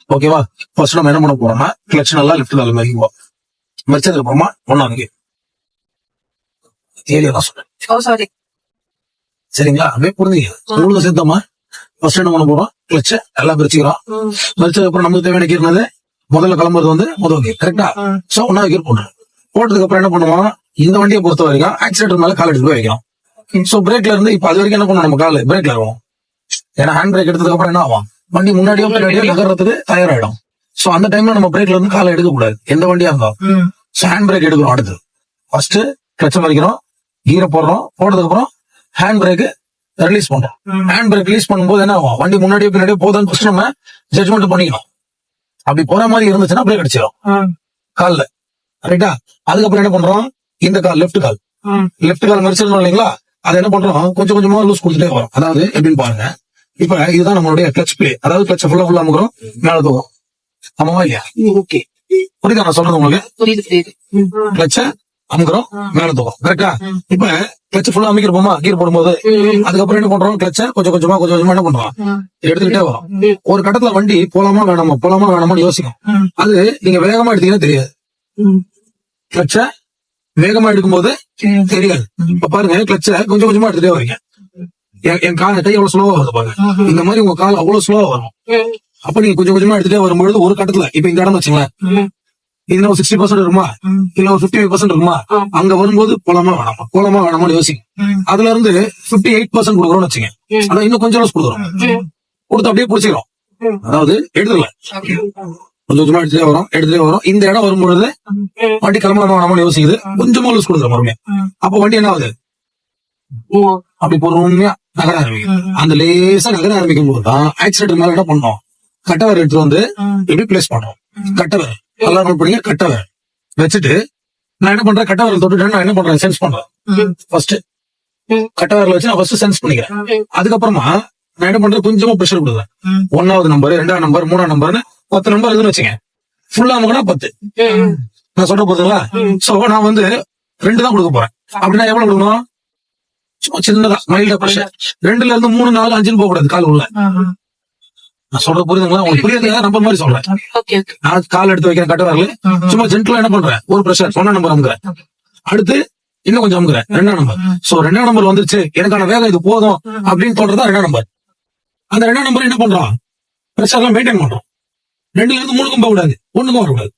ஓகேவா? ஃபர்ஸ்ட் நம்ம என்ன பண்ண போறோம்னா கிளட்ச் நல்லா லெஃப்ட் கால் மறிக்குவோம். மறிச்சதுக்கு அப்புறமா ஒண்ணாங்க ஏரியா தான் சொல்றேன். சரிங்களா? அப்படியே புரிஞ்சுங்க. உங்களுக்கு சேர்த்தமா ஃபர்ஸ்ட் என்ன பண்ண போறோம், கிளட்ச எல்லாம் பிரிச்சுக்கிறோம். பிரிச்சதுக்கு அப்புறம் நமக்கு தேவையான கீர் என்னது, முதல்ல கிளம்புறது வந்து முதல் கீர். கரெக்டா? சோ ஒன்னாவது கீர் போட்டுரும். போட்டதுக்கு அப்புறம் என்ன பண்ணுவோம், இந்த வண்டியை பொறுத்த வரைக்கும் ஆக்சிடென்ட் மேல கால் எடுத்து போய் வைக்கிறோம். சோ பிரேக்ல இருந்து இப்ப அது வரைக்கும் என்ன பண்ணுவோம், நம்ம கால் பிரேக்ல இருக்கும். ஏன்னா ஹேண்ட் பிரேக் எடுத்ததுக்கு அப்புறம் என்ன ஆகும், வண்டி முன்னாடியோ பின்னாடியோ நகர்றதுக்கு தயாராயிடும். சோ அந்த டைம்ல நம்ம பிரேக்ல இருந்து காலை எடுக்க கூடாது, எந்த வண்டியா இருந்தாலும். சோ ஹேண்ட் பிரேக் எடுக்கிறோம். அடுத்து ஃபர்ஸ்ட் கிளட்ச மறிக்கிறோம், கீரை போடுறோம். போட்டதுக்கு அப்புறம் ஹேண்ட் பிரேக் ரிலீஸ் பண்றோம். ஹேண்ட் பிரேக் ரிலீஸ் பண்ணும்போது என்ன ஆகும், வண்டி முன்னாடியோ பின்னாடியோ போதுன்னு ஃபர்ஸ்ட் நம்ம ஜட்ஜ்மெண்ட் பண்ணிக்கணும். அப்படி போற மாதிரி இருந்துச்சுன்னா பிரேக் அடிச்சிடும் கால்ல. ரைட்டா? அதுக்கப்புறம் என்ன பண்றோம், இந்த கால் லெஃப்ட் கால் மறிச்சிருந்தோம் இல்லைங்களா, அதை என்ன பண்றோம், கொஞ்சம் கொஞ்சமா லூஸ் கொடுத்துட்டே வரும். அதாவது எப்படின்னு பாருங்க, இப்ப இதுதான் நம்மளுடைய கிளட்ச் பிளே. அதாவது கிளட்ச் ஃபுல்லா அமுக்குறோம், மேல தூக்கும். ஆமாவா இல்லையா? ஓகே, புரியுதா நான் சொல்றது உங்களுக்கு? புரியுது. கிளட்ச அமுக்குறோம், மேல தூக்கும். கரெக்டா? இப்ப கிளட்ச் ஃபுல்லா அமைக்கிறோமா கீர் போடும்போது, அதுக்கப்புறம் என்ன பண்றோம், கிளட்ச கொஞ்சம் கொஞ்சமா என்ன பண்றோம், எடுத்துக்கிட்டே வரும். ஒரு கட்டத்துல வண்டி போலாமா வேணாமான்னு யோசிக்கும். அது நீங்க வேகமா எடுத்தீங்கன்னா தெரியாது, கிளட்ச வேகமா எடுக்கும்போது தெரியாது. இப்ப பாருங்க, கிளட்ச கொஞ்சம் கொஞ்சமா எடுத்துட்டே வரீங்க, என் கை எவ்வளவு ஸ்லோவா வருது பாருங்க. இந்த மாதிரி உங்க கால் அவ்வளவு ஸ்லோவா வரும். அப்ப நீங்க கொஞ்சம் கொஞ்சமா எடுத்துட்டே வரும்பொழுது ஒரு கட்டத்துல, இப்ப இந்த இடம் வச்சுங்களேன், இதுல ஒரு 60% இருக்குமா, இல்ல ஒரு 55% இருக்குமா, அங்க வரும்போது போலாமா வேணாமான்னு யோசிக்கும். அதுல இருந்து 58% கொடுக்குறோம்னு வச்சுங்க, அதான் இன்னும் கொஞ்சம் லூஸ் கொடுக்குறோம். கொடுத்து அப்படியே பிடிச்சிக்கிறோம். அதாவது எடுத்துக்கல, கொஞ்சம் கொஞ்சமா எடுத்துட்டே வரும். இந்த இடம் வரும்பொழுது வண்டி கிளம்பலாமா வேணாமான்னு யோசிக்குது, கொஞ்சமா லூஸ் கொடுக்குறோம் மறுபடியும். அப்ப வண்டி என்ன ஆகுது, அப்படி பொறுமையா நகர ஆரம்பிக்கும். அந்த லேசா நகர ஆரம்பிக்கும் போதுதான் ஆக்சிடென்ட் மேல என்ன பண்ணோம், கட்டவர் எடுத்து வந்து எப்படி பிளேஸ் பண்றோம். கட்டவர் நல்லா நோட் பண்ணீங்க, கட்டவர் வச்சுட்டு நான் என்ன பண்றேன், கட்டவரில் தொட்டுட்டு நான் என்ன பண்றேன், சென்ஸ் பண்றேன். ஃபர்ஸ்ட் கட்டவரில் வச்சு நான் ஃபர்ஸ்ட் சென்ஸ் பண்ணிக்கிறேன். அதுக்கப்புறமா நான் என்ன பண்றேன், கொஞ்சமா ப்ரெஷர் கொடுக்குறேன். 1வது நம்பர், 2வது நம்பர், 3வது நம்பர்னு 10 நம்பர் இருக்குன்னு வச்சுங்க. ஃபுல்லா அமுக்குனா 10. நான் சொல்ற போதுங்களா? சோ நான் வந்து 2 தான் கொடுக்க போறேன். அப்படின்னா எவ்வளவு கொடுக்கணும், சின்னதா மைல்டா ப்ரெஷர். 2ல இருந்து 3, 4, 5 போக கூடாது கால் உள்ள. நான் சொல்ற புரியுதுங்களா? உங்களுக்கு புரியுது, நம்பர் மாதிரி சொல்றேன். நான் கால் எடுத்து வைக்கிறேன், கட்ட வரல, சும்மா ஜென்டலா என்ன பண்றேன், ஒரு ப்ரெஷர் 1 நம்பர் அமுக்குறேன். அடுத்து இன்னும் கொஞ்சம் அமுக்குறேன், 2ஆம் நம்பர். சோ 2ஆம் நம்பர் வந்துருச்சு, எனக்கான வேகம் இது போதும் அப்படின்னு தோன்றதா 2ஆம் நம்பர். அந்த 2ஆம் நம்பர் என்ன பண்றோம், ப்ரெஷர் எல்லாம் மெயின்டைன் பண்றோம். 2ல இருந்து 3க்கும் போக கூடாது, 1க்கும் வரக்கூடாது.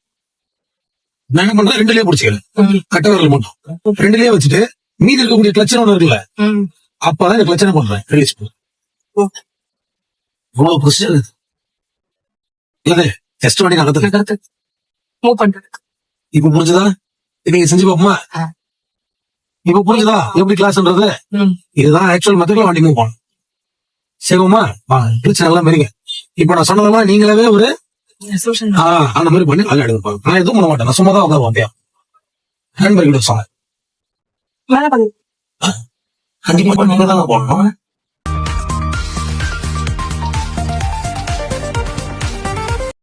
நான் என்ன பண்றேன், 2லயே பிடிச்சிக்கிறேன், கட்ட வரல மட்டும் 2லயே வச்சுட்டு மீதி இருக்கக்கூடிய கிளட்சர் ஒண்ணு இருக்குல்ல, அப்பதான் இந்த கிளட்சர் பண்றேன் ரிலீஸ். இவ்வளவு ப்ரொசீஜர் இது டெஸ்ட் வண்டி நடத்துறது. இப்ப புரிஞ்சுதா? நீங்க செஞ்சு பாப்போமா? இப்ப புரிஞ்சுதா எப்படி கிளாஸ்ன்றது? இதுதான் ஆக்சுவல் மெத்தட்ல வண்டி மூவ் பண்ணும். செய்வோமா? கிளட்சர் நல்லா மாரிங்க. இப்ப நான் சொன்னதெல்லாம் நீங்களாவே ஒரு அந்த மாதிரி பண்ணி நல்லா எடுப்பாங்க. நான் எதுவும் பண்ண மாட்டேன், நான் சும்மா தான் உட்காருவேன். ஹேண்ட் பிரேக் எடுக்க சொன்னேன், கண்டிப்பா நீங்க தான் போடணும்.